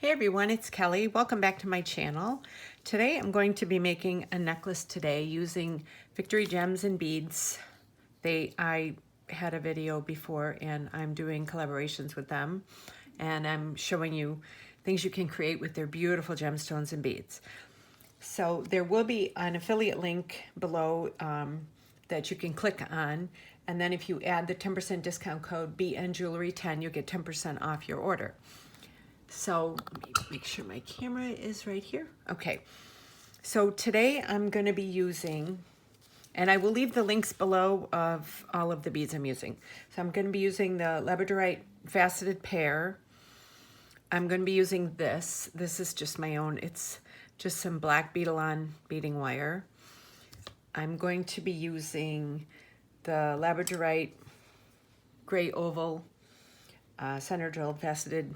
Hey everyone, it's Kelly. Welcome back to my channel. Today I'm going to be making a necklace today using Victory Gems and Beads. I had a video before and I'm doing collaborations with them, and I'm showing you things you can create with their beautiful gemstones and beads. So there will be an affiliate link below that you can click on, and then if you add the 10% discount code BNJewelry10, you'll get 10% off your order. So let me make sure my camera is right here. Okay, so today I'm going to be using, and I will leave the links below of all of the beads I'm using. So I'm going to be using the Labradorite Faceted Pear. I'm going to be using this. This is just my own. It's just some black beaded-on beading wire. I'm going to be using the Labradorite Gray Oval center drilled faceted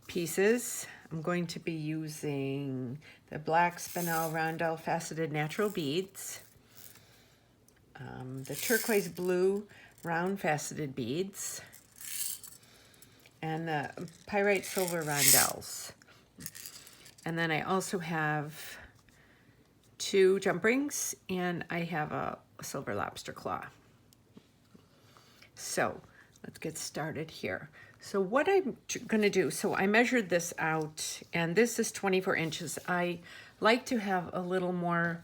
pieces. I'm going to be using the black spinel rondelle faceted natural beads, the turquoise blue round faceted beads, and the pyrite silver rondelles. And then I also have 2 jump rings, and I have a silver lobster claw. So let's get started here. So what I'm gonna do, so I measured this out, and this is 24 inches. I like to have a little more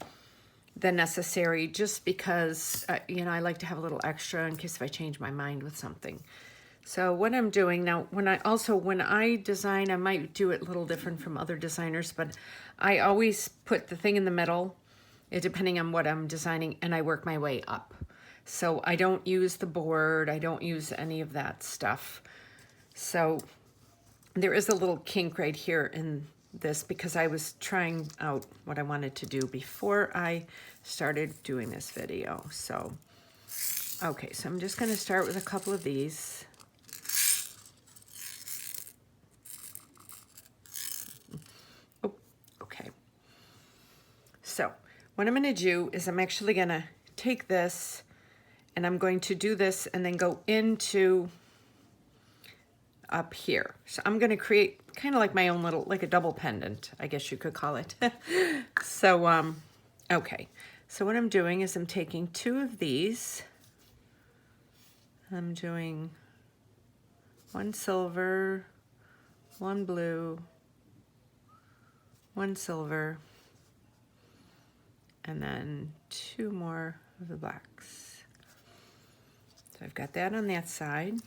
than necessary just because, you know, I like to have a little extra in case if I change my mind with something. So what I'm doing now, when I design, I might do it a little different from other designers, but I always put the thing in the middle, depending on what I'm designing, and I work my way up. So I don't use the board, I don't use any of that stuff. So there is a little kink right here in this because I was trying out what I wanted to do before I started doing this video. So, okay, so I'm just gonna start with a couple of these. Oh, okay. So what I'm gonna do is I'm actually gonna take this and I'm going to do this and then go into up here. So I'm going to create kind of like my own little, like a double pendant, I guess you could call it. So, okay. So what I'm doing is I'm taking 2 of these. I'm doing 1 silver, 1 blue, 1 silver, and then 2 more of the blacks. So I've got that on that side.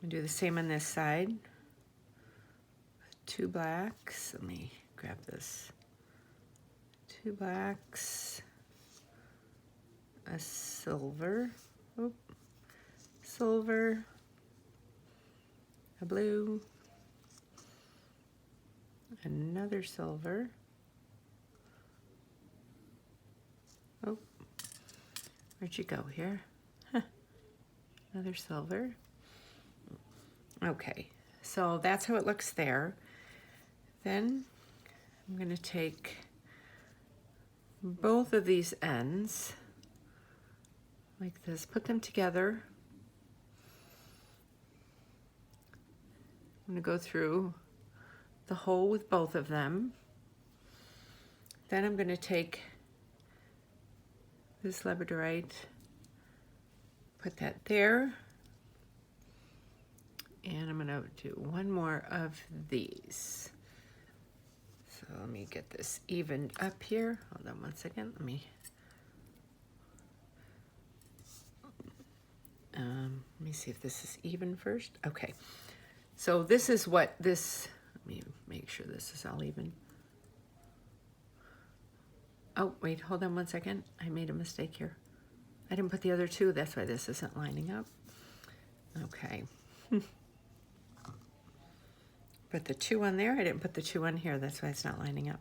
I'm gonna do the same on this side. 2 blacks. Let me grab this. 2 blacks. A silver. Oh, silver. A blue. Another silver. Oh, where'd you go here? Another silver. Okay, so that's how it looks there. Then I'm going to take both of these ends like this, put them together. I'm going to go through the hole with both of them. Then I'm going to take this labradorite, put that there. And I'm going to do 1 more of these. So let me get this evened up here. Hold on 1 second. Let me see if this is even first. Okay. So this is what this, let me make sure this is all even. Oh, wait, hold on 1 second. I made a mistake here. I didn't put the other 2. That's why this isn't lining up. Okay. Put the 2 on there. I didn't put the 2 on here. That's why it's not lining up.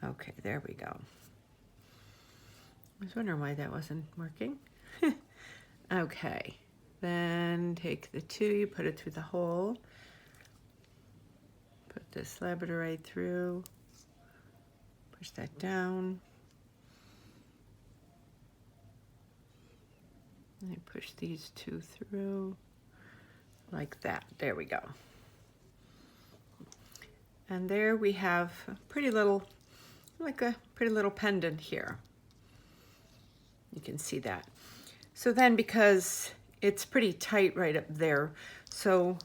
Okay, there we go. I was wondering why that wasn't working. Okay, then take the 2, you put it through the hole. Put this labradorite through. Push that down. And I push these 2 through. like that. There we go. And there we have a pretty little, like a pretty little pendant here. You can see that. So then, because it's pretty tight right up there, so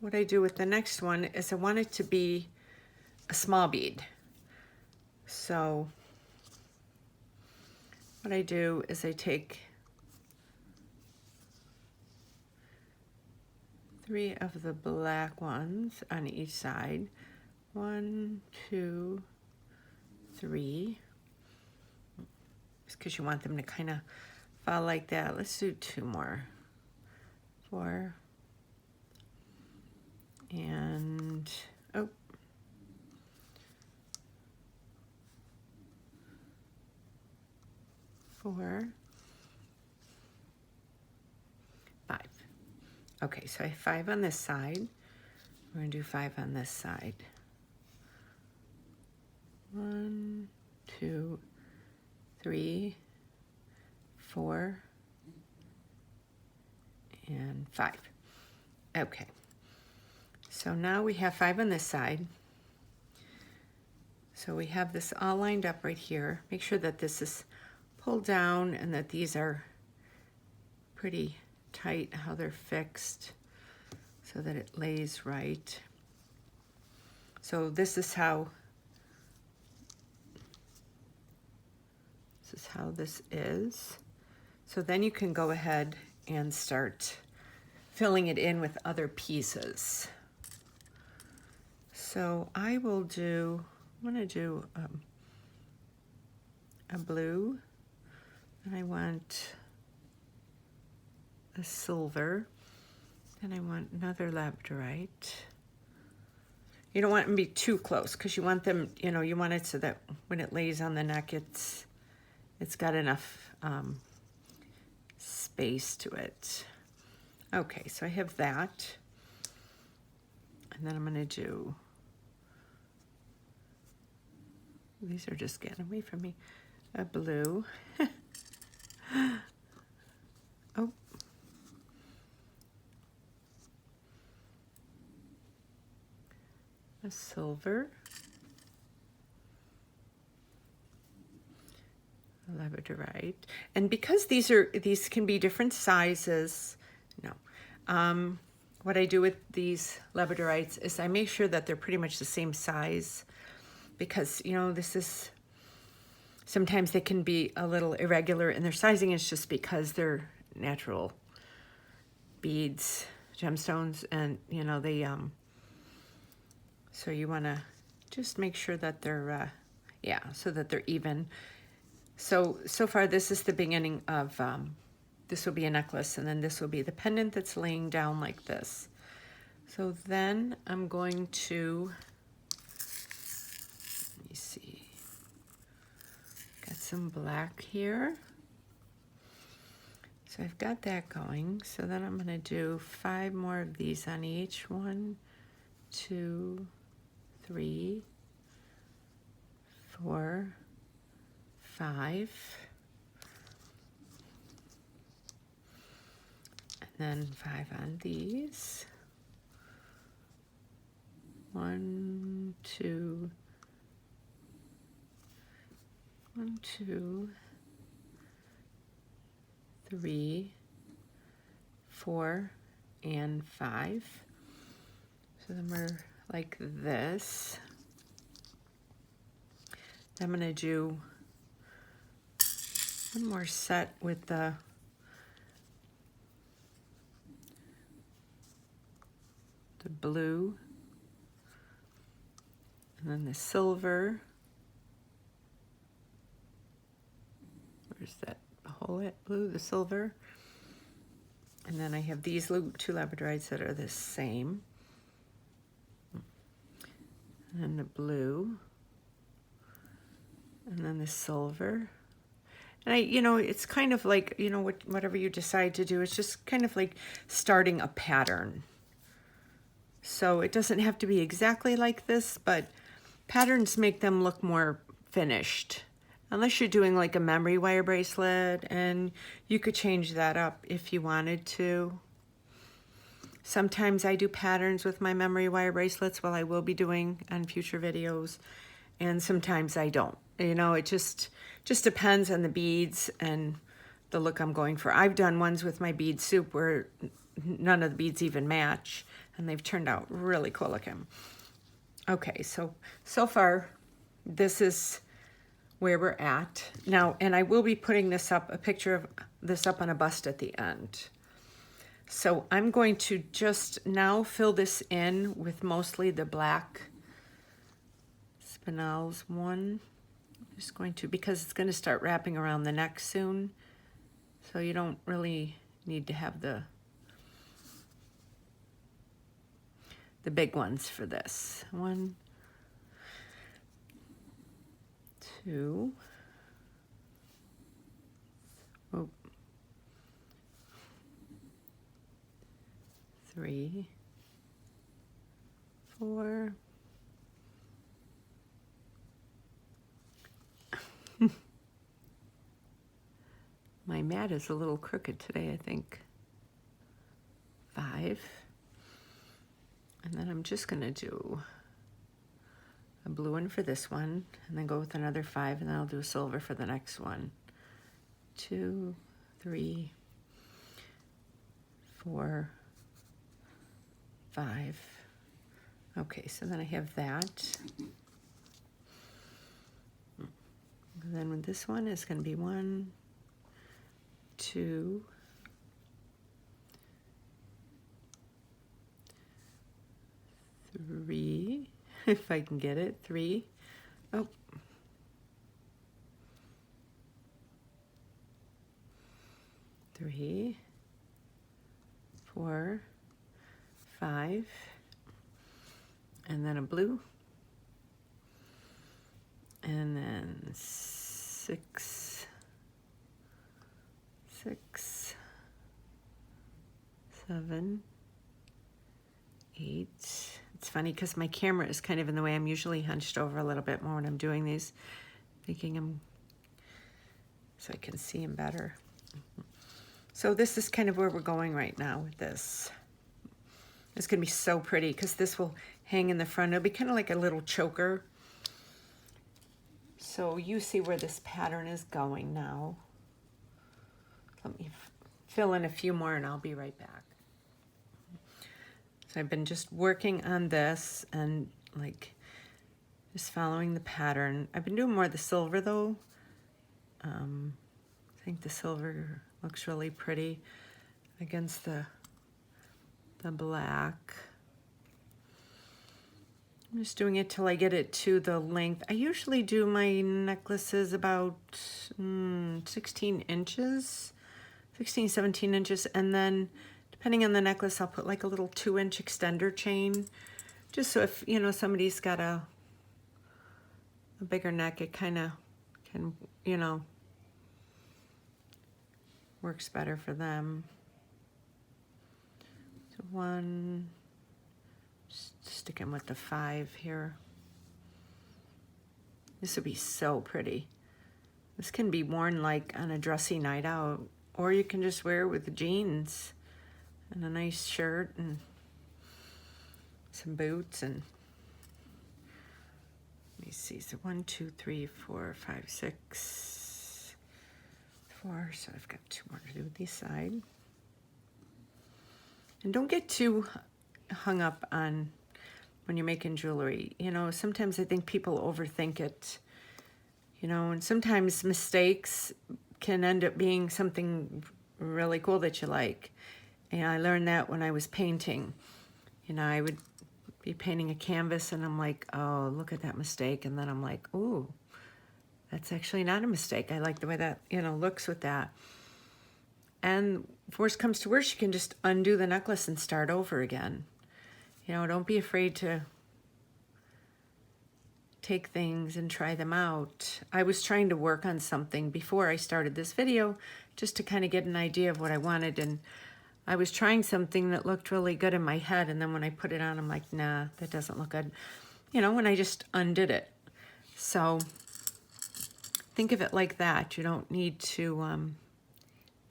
what I do with the next one is I want it to be a small bead. So what I do is I take 3 of the black ones on each side. 1, 2, 3. Just because you want them to kind of fall like that. Let's do 2 more. 4. And, oh. 4. 5. Okay, so I have 5 on this side. We're going to do 5 on this side. 1, 2, 3, 4, and 5. Okay, so now we have 5 on this side. So we have this all lined up right here. Make sure that this is pulled down and that these are pretty tight, how they're fixed, so that it lays right. So this is how this is. So then you can go ahead and start filling it in with other pieces. So I will do, I'm going to do a blue, and I want a silver, and I want another labradorite. You don't want them to be too close because you want them, you know, you want it so that when it lays on the neck, it's got enough space to it. Okay, so I have that, and then I'm going to do, these are just getting away from me, a blue. Oh. A silver. A labradorite. And because these can be different sizes, what I do with these labradorites is I make sure that they're pretty much the same size, because, you know, sometimes they can be a little irregular, and their sizing is just because they're natural beads, gemstones, and, you know, they, so you want to just make sure that they're, so that they're even. So far this is the beginning of, this will be a necklace, and then this will be the pendant that's laying down like this. So then I'm going to, let me see, got some black here. So I've got that going. So then I'm going to do 5 more of these on each. 1, 2, 3, 4, 5. And then 5 on these. 1, 2, 1, 2, 3, 4, and 5. So then we're like this. I'm going to do one more set with the blue, and then the silver. Where's that whole blue, the silver? And then I have these 2 labradorites that are the same. And then the blue. And then the silver. And it's kind of like, whatever you decide to do, it's just kind of like starting a pattern. So it doesn't have to be exactly like this, but patterns make them look more finished. Unless you're doing like a memory wire bracelet, and you could change that up if you wanted to. Sometimes I do patterns with my memory wire bracelets, well, I will be doing on future videos, and sometimes I don't. You know, it just depends on the beads and the look I'm going for. I've done ones with my bead soup where none of the beads even match, and they've turned out really cool looking. Okay, so far, this is where we're at now, and I will be putting this up, a picture of this up on a bust at the end. So I'm going to just now fill this in with mostly the black spinels one. I'm just going to, because it's going to start wrapping around the neck soon, so you don't really need to have the big ones for this. 1, 2, oh, 3, 4. My mat is a little crooked today, I think. 5. And then I'm just gonna do a blue one for this one, and then go with another 5, and then I'll do a silver for the next one. 2, 3, 4, 5. Okay, so then I have that. And then with this one, it's gonna be 1, 2, 3, if I can get it, 3, oh, 3, 4, 5, and then a blue, and then 6, 6, 7, 8. It's funny because my camera is kind of in the way. I'm usually hunched over a little bit more when I'm doing these, making them so I can see them better. So this is kind of where we're going right now with this. It's gonna be so pretty because this will hang in the front. It'll be kind of like a little choker. So you see where this pattern is going now. Let me fill in a few more and I'll be right back. So I've been just working on this and like just following the pattern. I've been doing more of the silver though. I think the silver looks really pretty against the black. I'm just doing it till I get it to the length. I usually do my necklaces about 16 inches, 16, 17 inches, and then depending on the necklace, I'll put like a little 2-inch extender chain, just so if, you know, somebody's got a bigger neck, it kind of can, you know, works better for them. So 1, just sticking with the 5 here. This would be so pretty. This can be worn like on a dressy night out, or you can just wear it with jeans and a nice shirt and some boots. And let me see, so 1, 2, 3, 4, 5, 6, 4. So I've got 2 more to do with this side. And don't get too hung up on when you're making jewelry. You know, sometimes I think people overthink it, you know, and sometimes mistakes can end up being something really cool that you like. And I learned that when I was painting. You know, I would be painting a canvas and I'm like, oh, look at that mistake. And then I'm like, ooh, that's actually not a mistake. I like the way that, you know, looks with that. And if worst comes to worst, you can just undo the necklace and start over again. You know, don't be afraid to take things and try them out. I was trying to work on something before I started this video just to kind of get an idea of what I wanted, and I was trying something that looked really good in my head, and then when I put it on, I'm like, nah, that doesn't look good. You know, when I just undid it. So think of it like that. You don't need to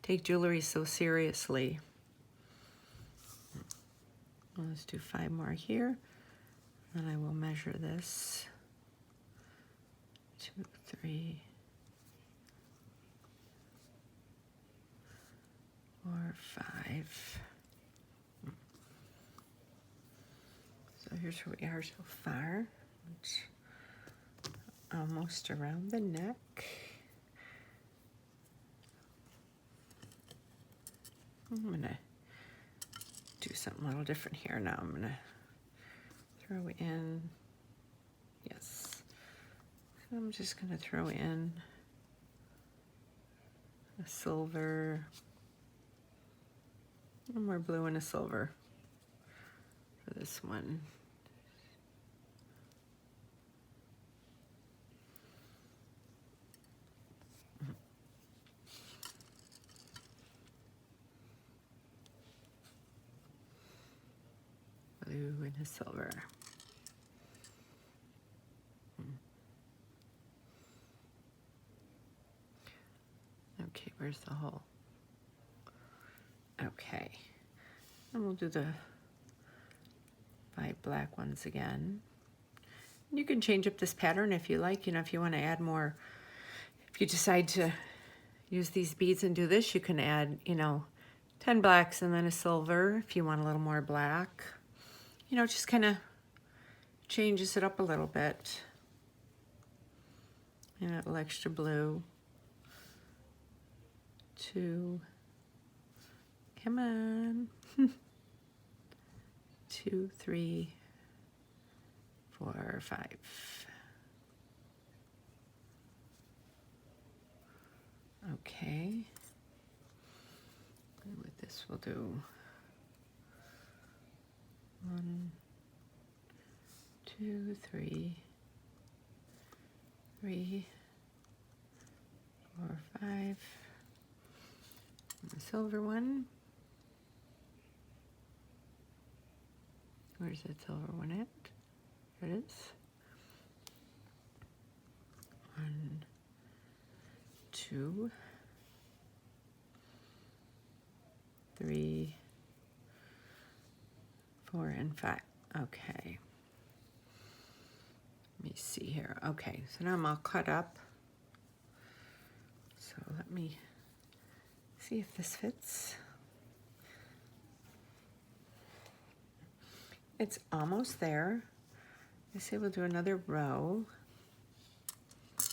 take jewelry so seriously. Let's do 5 more here, and I will measure this. 2, 3, 4, 5. So here's where we are so far. It's almost around the neck. I'm gonna do something a little different here now. I'm gonna throw in, yes. So I'm just gonna throw in a silver, one more blue and a silver for this one. Blue and a silver. Okay, where's the hole? Okay, and we'll do the 5 black ones again. You can change up this pattern if you like. You know, if you want to add more, if you decide to use these beads and do this, you can add, you know, 10 blacks and then a silver if you want a little more black. You know, just kind of changes it up a little bit. And a little extra blue. 2, come on. 2, 3, 4, 5. Okay. And with this we'll do 1, 2, 3, 3, 4, 5. The silver one. Where's that silver one at? There it is. 1, 2, 3, 4, and 5. Okay. Let me see here. Okay, so now I'm all cut up. So let me see if this fits. It's almost there. I say we'll do another row. I'll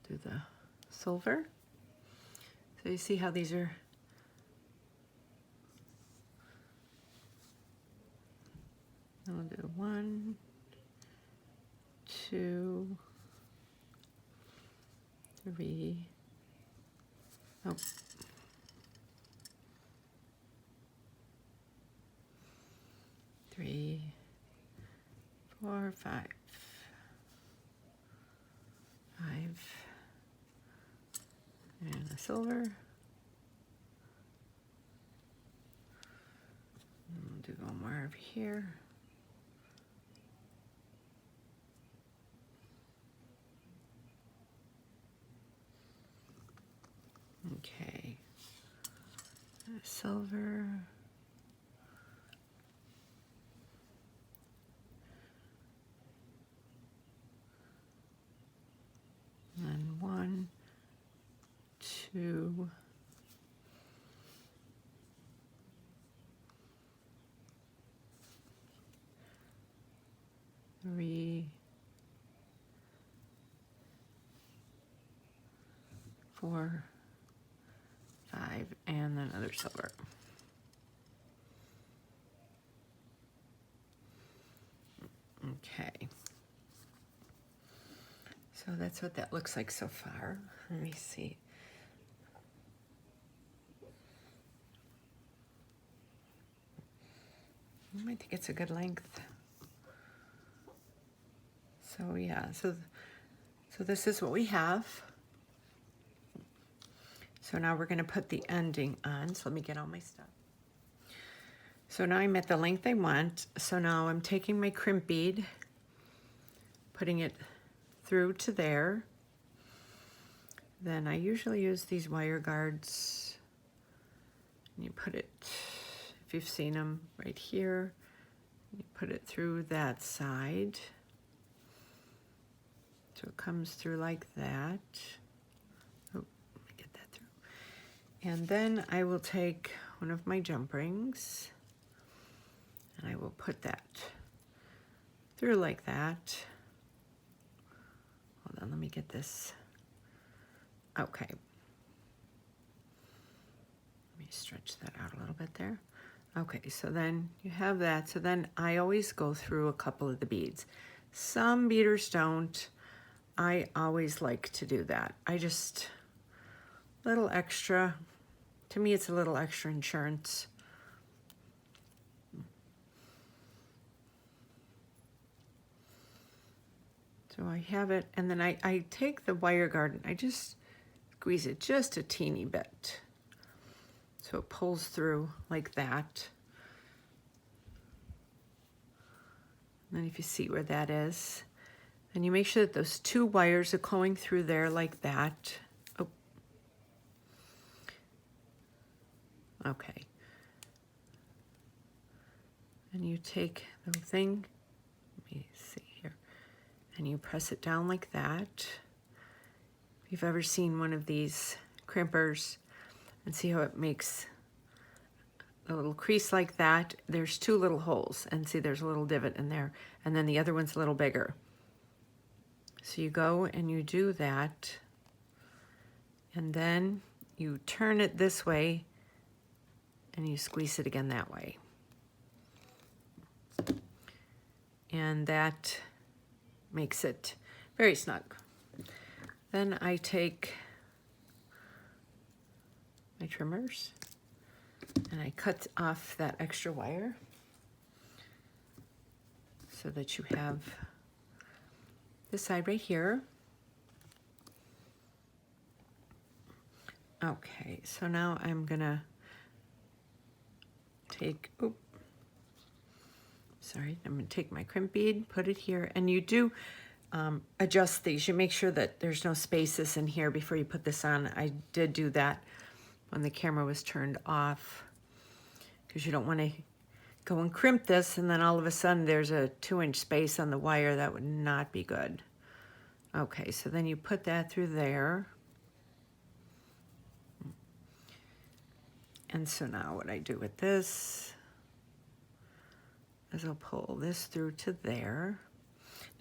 do the silver. So you see how these are I'll do 1, 2, 3. Oh. 3, 4, 5. 5. And a silver. And we'll do one more over here. Okay. A silver. And 1, 2, 3, 4, 5, and then another silver. Okay. So that's what that looks like so far. Let me see. I think it's a good length. So yeah, so this is what we have. So now we're going to put the ending on. So let me get all my stuff. So now I'm at the length I want. So now I'm taking my crimp bead, putting it through to there. Then I usually use these wire guards. And you put it, if you've seen them right here. You put it through that side. So it comes through like that. Oh, let me get that through. And then I will take one of my jump rings and I will put that through like that. Hold on, let me get this. Okay. Let me stretch that out a little bit there. Okay, so then you have that. So then I always go through a couple of the beads. Some beaders don't. I always like to do that. I just, little extra. To me, it's a little extra insurance. So I have it, and then I take the wire guard, I just squeeze it just a teeny bit. So it pulls through like that. And then if you see where that is, then you make sure that those two wires are going through there like that. Oh. Okay. And you take the thing, let me see here, and you press it down like that. If you've ever seen one of these crimpers and see how it makes a little crease like that, there's two little holes, and see there's a little divot in there, and then the other one's a little bigger. So you go and you do that, and then you turn it this way and you squeeze it again that way. And that makes it very snug. Then I take my trimmers and I cut off that extra wire so that you have this side right here. Okay, so now I'm gonna take, I'm gonna take my crimp bead, put it here, and you do adjust these. You make sure that there's no spaces in here before you put this on. I did do that when the camera was turned off, because you don't want to go and crimp this and then all of a sudden there's a 2-inch space on the wire. That would not be good. Okay, so then you put that through there. And so now what I do with this is I'll pull this through to there.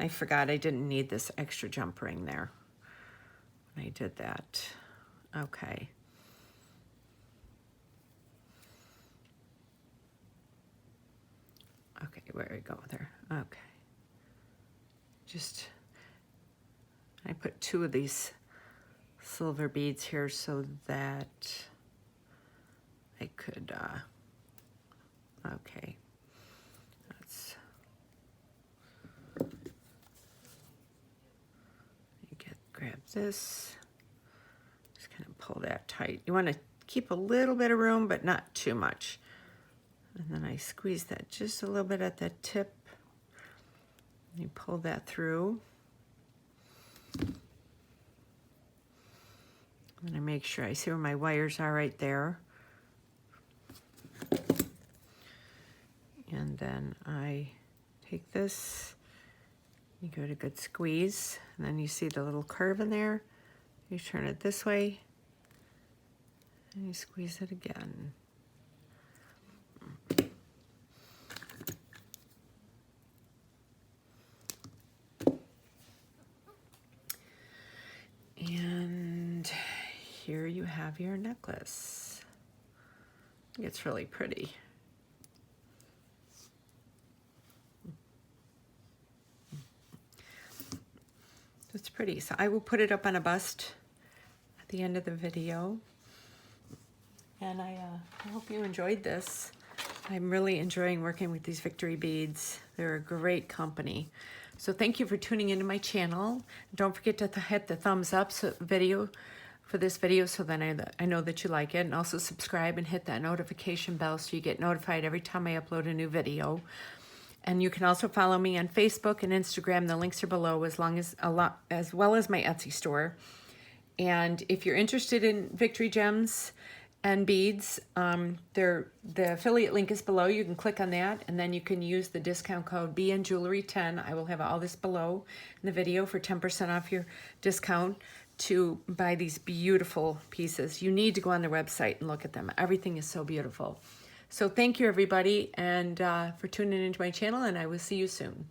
I forgot I didn't need this extra jump ring there when I did that. Okay. Okay, where I go there? Okay. Just, I put 2 of these silver beads here so that I could, okay. Let's, grab this, just kind of pull that tight. You want to keep a little bit of room, but not too much. And then I squeeze that just a little bit at that tip. You pull that through. And I make sure I see where my wires are right there. And then I take this, you give it a good squeeze, and then you see the little curve in there. You turn it this way, and you squeeze it again. And here you have your necklace. It's really pretty. It's pretty. So I will put it up on a bust at the end of the video. And I hope you enjoyed this. I'm really enjoying working with these Victory beads. They're a great company. So thank you for tuning into my channel. Don't forget to hit the thumbs up for this video so then I know that you like it. And also subscribe and hit that notification bell so you get notified every time I upload a new video. And you can also follow me on Facebook and Instagram. The links are below, as well as my Etsy store. And if you're interested in Victory gems and beads. The affiliate link is below. You can click on that, and then you can use the discount code BNJewelry10. I will have all this below in the video for 10% off your discount to buy these beautiful pieces. You need to go on their website and look at them. Everything is so beautiful. So thank you, everybody, and for tuning into my channel, and I will see you soon.